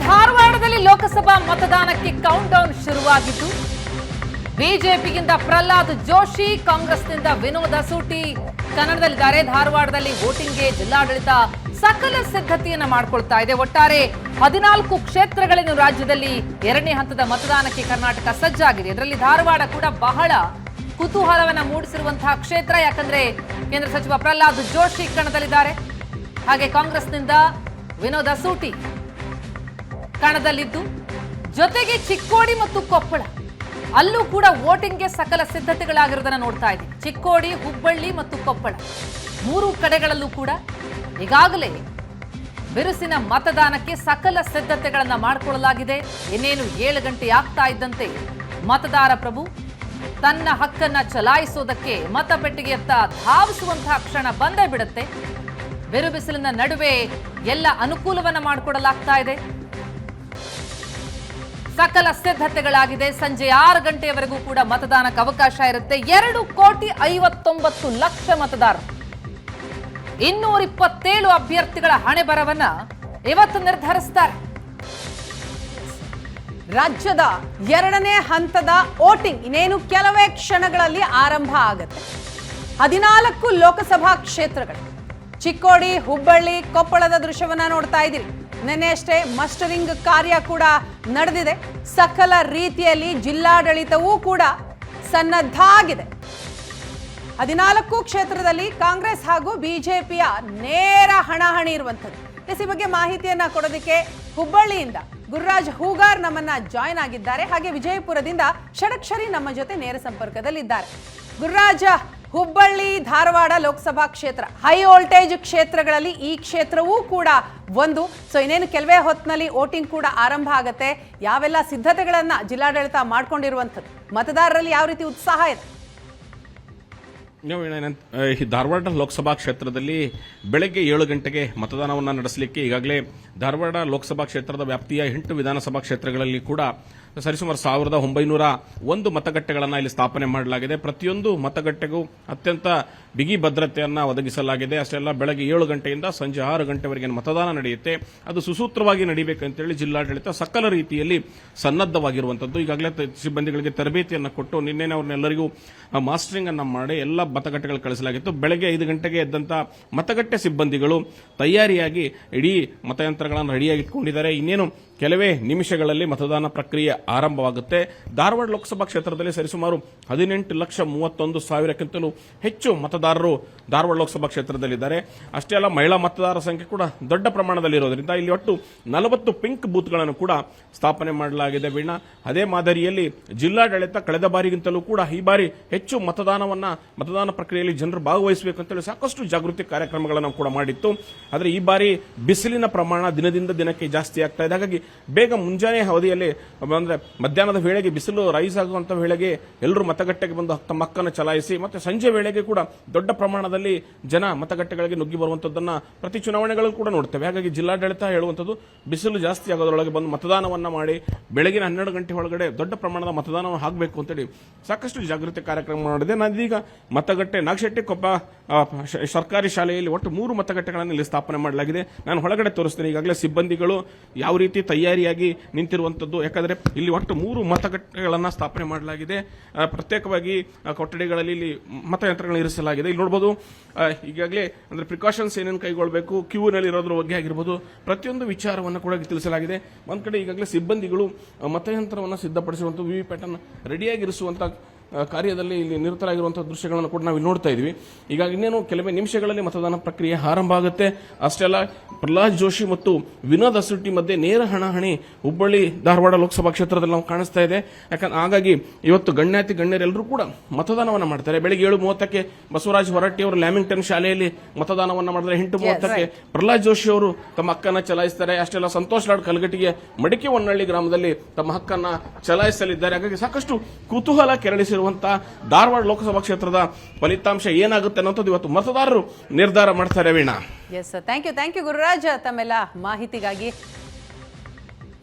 ಧಾರವಾಡದಲ್ಲಿ ಲೋಕಸಭಾ ಮತದಾನಕ್ಕೆ count down ಶುರುವಾಗಿದ್ದು ಬಿಜೆಪಿಯಿಂದ ಪ್ರಹ್ಲಾದ್ ಜೋಶಿ, ಕಾಂಗ್ರೆಸ್ನಿಂದ ವಿನೋದ್ ಅಸೂಟಿ ಕನ್ನಡದಲ್ಲಿದ್ದಾರೆ. ಧಾರವಾಡದಲ್ಲಿ ವೋಟಿಂಗ್ಗೆ ಜಿಲ್ಲಾಡಳಿತ ಸಕಲ ಸಿದ್ಧತೆಯನ್ನ ಮಾಡಿಕೊಳ್ತಾ ಇದೆ. ಒಟ್ಟಾರೆ 14 ಕ್ಷೇತ್ರಗಳಿಂದ ರಾಜ್ಯದಲ್ಲಿ ಎರಡನೇ ಹಂತದ ಮತದಾನಕ್ಕೆ ಕರ್ನಾಟಕ ಸಜ್ಜಾಗಿದೆ. ಇದರಲ್ಲಿ ಧಾರವಾಡ ಕೂಡ ಬಹಳ ಕುತೂಹಲವನ್ನ ಮೂಡಿಸಿರುವಂತಹ ಕ್ಷೇತ್ರ. ಯಾಕಂದ್ರೆ ಕೇಂದ್ರ ಸಚಿವ ಪ್ರಹ್ಲಾದ್ ಜೋಶಿ ಕಣದಲ್ಲಿದ್ದಾರೆ. ಹಾಗೆ ಕಾಂಗ್ರೆಸ್ನಿಂದ ವಿನೋದ್ ಅಸೂಟಿ ಕಣದಲ್ಲಿದ್ದು, ಜೊತೆಗೆ ಚಿಕ್ಕೋಡಿ ಮತ್ತು ಕೊಪ್ಪಳ ಅಲ್ಲೂ ಕೂಡ ವೋಟಿಂಗ್ಗೆ ಸಕಲ ಸಿದ್ಧತೆಗಳಾಗಿರೋದನ್ನ ನೋಡ್ತಾ ಇದ್ದೀವಿ. ಚಿಕ್ಕೋಡಿ, ಹುಬ್ಬಳ್ಳಿ ಮತ್ತು ಕೊಪ್ಪಳ 3 ಕಡೆಗಳಲ್ಲೂ ಕೂಡ ಈಗಾಗಲೇ ಬಿರುಸಿನ ಮತದಾನಕ್ಕೆ ಸಕಲ ಸಿದ್ಧತೆಗಳನ್ನ ಮಾಡಿಕೊಳ್ಳಲಾಗಿದೆ. ಇನ್ನೇನು 7 ಗಂಟೆ ಆಗ್ತಾ ಇದ್ದಂತೆ ಮತದಾರ ಪ್ರಭು ತನ್ನ ಹಕ್ಕನ್ನ ಚಲಾಯಿಸೋದಕ್ಕೆ ಮತಪೆಟ್ಟಿಗೆಯತ್ತ ಧಾವಿಸುವಂತಹ ಕ್ಷಣ ಬಂದೇ ಬಿಡುತ್ತೆ. ಬಿರುಬಿಸಿಲಿನ ನಡುವೆ ಎಲ್ಲ ಅನುಕೂಲವನ್ನ ಮಾಡಿಕೊಡಲಾಗ್ತಾ ಇದೆ. ಸಕಲ ಸಿದ್ಧತೆಗಳಾಗಿದೆ. ಸಂಜೆ 6 ಗಂಟೆಯವರೆಗೂ ಕೂಡ ಮತದಾನಕ್ಕೆ ಅವಕಾಶ ಇರುತ್ತೆ. 2,59,00,000 ಮತದಾರರು, 227 ಅಭ್ಯರ್ಥಿಗಳ ಹಣೆಬರವನ್ನ ಇವತ್ತು ನಿರ್ಧರಿಸ್ತಾರೆ. ರಾಜ್ಯದ 2ನೇ ಹಂತದ ವೋಟಿಂಗ್ ಇನ್ನೇನು ಕೆಲವೇ ಕ್ಷಣಗಳಲ್ಲಿ ಆರಂಭ ಆಗುತ್ತೆ. 14 ಲೋಕಸಭಾ ಕ್ಷೇತ್ರಗಳು, ಚಿಕ್ಕೋಡಿ, ಹುಬ್ಬಳ್ಳಿ, ಕೊಪ್ಪಳದ ದೃಶ್ಯವನ್ನ ನೋಡ್ತಾ ಇದ್ದೀರಿ. ನಿನ್ನೆ ಅಷ್ಟೇ ಮಸ್ಟರಿಂಗ್ ಕಾರ್ಯ ಕೂಡ ನಡೆದಿದೆ. ಸಕಲ ರೀತಿಯಲ್ಲಿ ಜಿಲ್ಲಾಡಳಿತವೂ ಕೂಡ ಸನ್ನದ್ಧ ಆಗಿದೆ. 14 ಕ್ಷೇತ್ರದಲ್ಲಿ ಕಾಂಗ್ರೆಸ್ ಹಾಗೂ ಬಿಜೆಪಿಯ ನೇರ ಹಣಾಹಣಿ ಇರುವಂಥದ್ದು. ಈ ಬಗ್ಗೆ ಮಾಹಿತಿಯನ್ನ ಕೊಡೋದಕ್ಕೆ ಹುಬ್ಬಳ್ಳಿಯಿಂದ ಗುರುರಾಜ್ ಹೂಗಾರ್ ನಮ್ಮನ್ನ ಜಾಯ್ನ್ ಆಗಿದ್ದಾರೆ. ಹಾಗೆ ವಿಜಯಪುರದಿಂದ ಷಡಕ್ಷರಿ ನಮ್ಮ ಜೊತೆ ನೇರ ಸಂಪರ್ಕದಲ್ಲಿದ್ದಾರೆ. ಗುರುರಾಜ್, ಹುಬ್ಬಳ್ಳಿ ಧಾರವಾಡ ಲೋಕಸಭಾ ಕ್ಷೇತ್ರ ಹೈ ವೋಲ್ಟೇಜ್ ಕ್ಷೇತ್ರಗಳಲ್ಲಿ ಈ ಕ್ಷೇತ್ರವೂ ಕೂಡ ಒಂದು. ಸೊ ಇನ್ನೇನು ಕೆಲವೇ ಹೊತ್ತಿನಲ್ಲಿ ವೋಟಿಂಗ್ ಕೂಡ ಆರಂಭ ಆಗುತ್ತೆ. ಯಾವೆಲ್ಲ ಸಿದ್ಧತೆಗಳನ್ನ ಜಿಲ್ಲಾಡಳಿತ ಮಾಡ್ಕೊಂಡಿರುವಂಥದ್ದು, ಮತದಾರರಲ್ಲಿ ಯಾವ ರೀತಿ ಉತ್ಸಾಹ ಇದೆ? ಧಾರವಾಡ ಲೋಕಸಭಾ ಕ್ಷೇತ್ರದಲ್ಲಿ ಬೆಳಗ್ಗೆ 7 ಗಂಟೆಗೆ ಮತದಾನವನ್ನು ನಡೆಸಲಿಕ್ಕೆ ಈಗಾಗಲೇ ಧಾರವಾಡ ಲೋಕಸಭಾ ಕ್ಷೇತ್ರದ ವ್ಯಾಪ್ತಿಯ 8 ವಿಧಾನಸಭಾ ಕ್ಷೇತ್ರಗಳಲ್ಲಿ ಕೂಡ ಸರಿಸುಮಾರು 1901 ಮತಗಟ್ಟೆಗಳನ್ನು ಇಲ್ಲಿ ಸ್ಥಾಪನೆ ಮಾಡಲಾಗಿದೆ. ಪ್ರತಿಯೊಂದು ಮತಗಟ್ಟೆಗೂ ಅತ್ಯಂತ ಬಿಗಿ ಭದ್ರತೆಯನ್ನು ಒದಗಿಸಲಾಗಿದೆ. ಅಷ್ಟೆಲ್ಲ ಬೆಳಗ್ಗೆ 7 ಗಂಟೆಯಿಂದ ಸಂಜೆ 6 ಗಂಟೆವರೆಗೆ ಮತದಾನ ನಡೆಯುತ್ತೆ. ಅದು ಸುಸೂತ್ರವಾಗಿ ನಡೀಬೇಕಂತೇಳಿ ಜಿಲ್ಲಾಡಳಿತ ಸಕಲ ರೀತಿಯಲ್ಲಿ ಸನ್ನದ್ಧವಾಗಿರುವಂತದ್ದು. ಈಗಾಗಲೇ ಸಿಬ್ಬಂದಿಗಳಿಗೆ ತರಬೇತಿಯನ್ನು ಕೊಟ್ಟು ನಿನ್ನೆ ಅವ್ರನ್ನೆಲ್ಲರಿಗೂ ಮಾಸ್ಟರಿಂಗ್ ಅನ್ನು ಮಾಡಿ ಎಲ್ಲ ಮತಗಟ್ಟೆಗಳು ಕಳಿಸಲಾಗಿತ್ತು. ಬೆಳಗ್ಗೆ 5 ಗಂಟೆಗೆ ಎದ್ದಂತ ಮತಗಟ್ಟೆ ಸಿಬ್ಬಂದಿಗಳು ತಯಾರಿಯಾಗಿ ಇಡೀ ಮತಯಂತ್ರಗಳನ್ನು ರೆಡಿಯಾಗಿಟ್ಕೊಂಡಿದ್ದಾರೆ. ಇನ್ನೇನು ಕೆಲವೇ ನಿಮಿಷಗಳಲ್ಲಿ ಮತದಾನ ಪ್ರಕ್ರಿಯೆ ಆರಂಭವಾಗುತ್ತೆ. ಧಾರವಾಡ ಲೋಕಸಭಾ ಕ್ಷೇತ್ರದಲ್ಲಿ ಸರಿಸುಮಾರು 18,31,000ಕ್ಕಿಂತಲೂ ಹೆಚ್ಚು ಮತದಾರರು ಧಾರವಾಡ ಲೋಕಸಭಾ ಕ್ಷೇತ್ರದಲ್ಲಿದ್ದಾರೆ. ಅಷ್ಟೇ ಅಲ್ಲ, ಮಹಿಳಾ ಮತದಾರರ ಸಂಖ್ಯೆ ಕೂಡ ದೊಡ್ಡ ಪ್ರಮಾಣದಲ್ಲಿರೋದ್ರಿಂದ ಇಲ್ಲಿ ಒಟ್ಟು 40 ಪಿಂಕ್ ಬೂತ್ಗಳನ್ನು ಕೂಡ ಸ್ಥಾಪನೆ ಮಾಡಲಾಗಿದೆ. ವೀಣಾ, ಅದೇ ಮಾದರಿಯಲ್ಲಿ ಜಿಲ್ಲಾಡಳಿತ ಕಳೆದ ಬಾರಿಗಿಂತಲೂ ಕೂಡ ಈ ಬಾರಿ ಹೆಚ್ಚು ಮತದಾನ ಪ್ರಕ್ರಿಯೆಯಲ್ಲಿ ಜನರು ಭಾಗವಹಿಸಬೇಕು ಅಂತೇಳಿ ಸಾಕಷ್ಟು ಜಾಗೃತಿ ಕಾರ್ಯಕ್ರಮಗಳನ್ನು ಕೂಡ ಮಾಡಿತ್ತು. ಆದರೆ ಈ ಬಾರಿ ಬಿಸಿಲಿನ ಪ್ರಮಾಣ ದಿನದಿಂದ ದಿನಕ್ಕೆ ಜಾಸ್ತಿ ಆಗ್ತಾ ಇದೆ. ಹಾಗಾಗಿ ಬೇಗ ಮುಂಜಾನೆ ಅವಧಿಯಲ್ಲಿ ಅಂದ್ರೆ ಮಧ್ಯಾಹ್ನದ ವೇಳೆಗೆ ಬಿಸಿಲು ರೈಸ್ ಆಗುವಂತ ವೇಳೆಗೆ ಎಲ್ಲರೂ ಮತಗಟ್ಟೆಗೆ ಬಂದು ತಮ್ಮ ಹಕ್ಕನ್ನು ಚಲಾಯಿಸಿ ಮತ್ತೆ ಸಂಜೆ ವೇಳೆಗೆ ಕೂಡ ದೊಡ್ಡ ಪ್ರಮಾಣದಲ್ಲಿ ಜನ ಮತಗಟ್ಟೆಗಳಿಗೆ ನುಗ್ಗಿ ಬರುವಂತದ್ದನ್ನ ಪ್ರತಿ ಚುನಾವಣೆಗಳು ಕೂಡ ನೋಡ್ತೇವೆ. ಹಾಗಾಗಿ ಜಿಲ್ಲಾಡಳಿತ ಹೇಳುವಂತದ್ದು ಬಿಸಿಲು ಜಾಸ್ತಿ ಆಗೋದ್ರೊಳಗೆ ಬಂದು ಮತದಾನವನ್ನ ಮಾಡಿ ಬೆಳಗಿನ 12 ಗಂಟೆ ಒಳಗಡೆ ದೊಡ್ಡ ಪ್ರಮಾಣದ ಮತದಾನವನ್ನು ಆಗಬೇಕು ಅಂತೇಳಿ ಸಾಕಷ್ಟು ಜಾಗೃತಿ ಕಾರ್ಯಕ್ರಮ ಮಾಡಿದೆ. ನಾನೀಗ ಮತಗಟ್ಟೆ ನಾಗಶೆಟ್ಟಿಕೊಪ್ಪ ಸರ್ಕಾರಿ ಶಾಲೆಯಲ್ಲಿ ಒಟ್ಟು 3 ಮತಗಟ್ಟೆಗಳನ್ನು ಇಲ್ಲಿ ಸ್ಥಾಪನೆ ಮಾಡಲಾಗಿದೆ. ನಾನು ಹೊಳಗಡೆ ತೋರಿಸ್ತೇನೆ. ಈಗಾಗಲೇ ಸಿಬ್ಬಂದಿಗಳು ಯಾವ ರೀತಿ ತಯಾರಿಯಾಗಿ ನಿಂತಿರುವಂತದ್ದು. ಯಾಕಂದ್ರೆ ಇಲ್ಲಿ ಒಟ್ಟು 3 ಮತಗಟ್ಟೆಗಳನ್ನ ಸ್ಥಾಪನೆ ಮಾಡಲಾಗಿದೆ. ಪ್ರತ್ಯೇಕವಾಗಿ ಕೊಠಡಿಗಳಲ್ಲಿ ಇಲ್ಲಿ ಮತಯಂತ್ರಗಳನ್ನು ಇರಿಸಲಾಗಿದೆ. ಇಲ್ಲಿ ನೋಡಬಹುದು ಈಗಾಗಲೇ ಅಂದ್ರೆ ಪ್ರಿಕಾಷನ್ಸ್ ಏನೇನು ಕೈಗೊಳ್ಳಬೇಕು, ಕ್ಯೂ ನಲ್ಲಿ ಇರೋದ್ರ ಬಗ್ಗೆ ಆಗಿರಬಹುದು, ಪ್ರತಿಯೊಂದು ವಿಚಾರವನ್ನು ಕೂಡ ತಿಳಿಸಲಾಗಿದೆ. ಒಂದ್ ಕಡೆ ಈಗಾಗಲೇ ಸಿಬ್ಬಂದಿಗಳು ಮತಯಂತ್ರವನ್ನು ಸಿದ್ಧಪಡಿಸುವಂತ ವಿವಿಪ್ಯಾಟ್ ಅನ್ನು ರೆಡಿಯಾಗಿರಿಸುವಂತ ಕಾರ್ಯದಲ್ಲಿ ಇಲ್ಲಿ ನಿರತರಾಗಿರುವಂತಹ ದೃಶ್ಯಗಳನ್ನು ಕೂಡ ನಾವು ನೋಡ್ತಾ ಇದ್ವಿ. ಈಗ ಇನ್ನೇನು ಕೆಲವೇ ನಿಮಿಷಗಳಲ್ಲಿ ಮತದಾನ ಪ್ರಕ್ರಿಯೆ ಆರಂಭ ಆಗುತ್ತೆ. ಅಷ್ಟೇ ಅಲ್ಲ, ಪ್ರಹ್ಲಾದ್ ಜೋಶಿ ಮತ್ತು ವಿನೋದ್ ಅಸೂಟಿ ಮಧ್ಯೆ ನೇರ ಹಣಾಹಣಿ ಹುಬ್ಬಳ್ಳಿ ಧಾರವಾಡ ಲೋಕಸಭಾ ಕ್ಷೇತ್ರದಲ್ಲಿ ನಾವು ಕಾಣಿಸ್ತಾ ಇದೆ. ಯಾಕಂದ್ರೆ ಹಾಗಾಗಿ ಇವತ್ತು ಗಣ್ಯರೆಲ್ಲರೂ ಕೂಡ ಮತದಾನವನ್ನ ಮಾಡ್ತಾರೆ. ಬೆಳಿಗ್ಗೆ 7:30ಕ್ಕೆ ಬಸವರಾಜ ಹೊರಟ್ಟಿ ಅವರು ಲ್ಯಾಮಿಂಗ್ಟನ್ ಶಾಲೆಯಲ್ಲಿ ಮತದಾನವನ್ನ ಮಾಡಿದ್ರೆ 8:30ಕ್ಕೆ ಪ್ರಹ್ಲಾದ್ ಜೋಶಿ ಅವರು ತಮ್ಮ ಹಕ್ಕನ್ನ ಚಲಾಯಿಸ್ತಾರೆ. ಅಷ್ಟೆಲ್ಲ ಸಂತೋಷ್ ಲಾಡ್ ಕಲಗಟಿಗೆ ಮಡಿಕೆ ಹೊನ್ನಳ್ಳಿ ಗ್ರಾಮದಲ್ಲಿ ತಮ್ಮ ಹಕ್ಕನ್ನ ಚಲಾಯಿಸಲಿದ್ದಾರೆ. ಹಾಗಾಗಿ ಸಾಕಷ್ಟು ಕುತೂಹಲ ಕೆರಳಿಸಿರುವಂತಹ ಧಾರವಾಡ ಲೋಕಸಭಾ ಕ್ಷೇತ್ರದ ಫಲಿತಾಂಶ ಏನಾಗುತ್ತೆ ಅನ್ನೋದು ಇವತ್ತು ಮತದಾರರು ನಿರ್ಧಾರ ಮಾಡ್ತಾರೆ. Veena, yes, thank you Gururaj ತಮ್ಮೆಲ್ಲ ಮಾಹಿತಿಗಾಗಿ.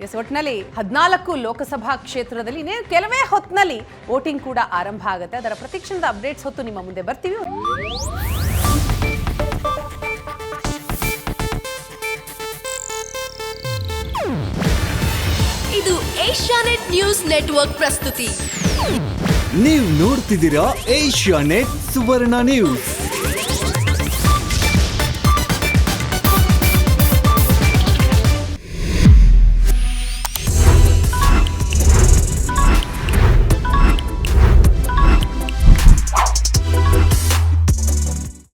ಎಸ್, ಒಟ್ಟಿನಲ್ಲಿ 14 ಲೋಕಸಭಾ ಕ್ಷೇತ್ರದಲ್ಲಿ ಕೆಲವೇ ಹೊತ್ತಿನಲ್ಲಿ ವೋಟಿಂಗ್ ಕೂಡ ಆರಂಭ ಆಗುತ್ತೆ. ಅದರ ಪ್ರತಿಕ್ಷಣದ ಅಪ್ಡೇಟ್ಸ್ ಹೊತ್ತು ನಿಮ್ಮ ಮುಂದೆ ಬರ್ತೀವಿ. ಇದು ಏಷ್ಯಾನೆಟ್ ನ್ಯೂಸ್ ನೆಟ್ವರ್ಕ್ ಪ್ರಸ್ತುತಿ. ನೀವು ನೋಡ್ತಿದ್ದೀರಾ ಏಷ್ಯಾನೆಟ್ ಸುವರ್ಣ ನ್ಯೂಸ್.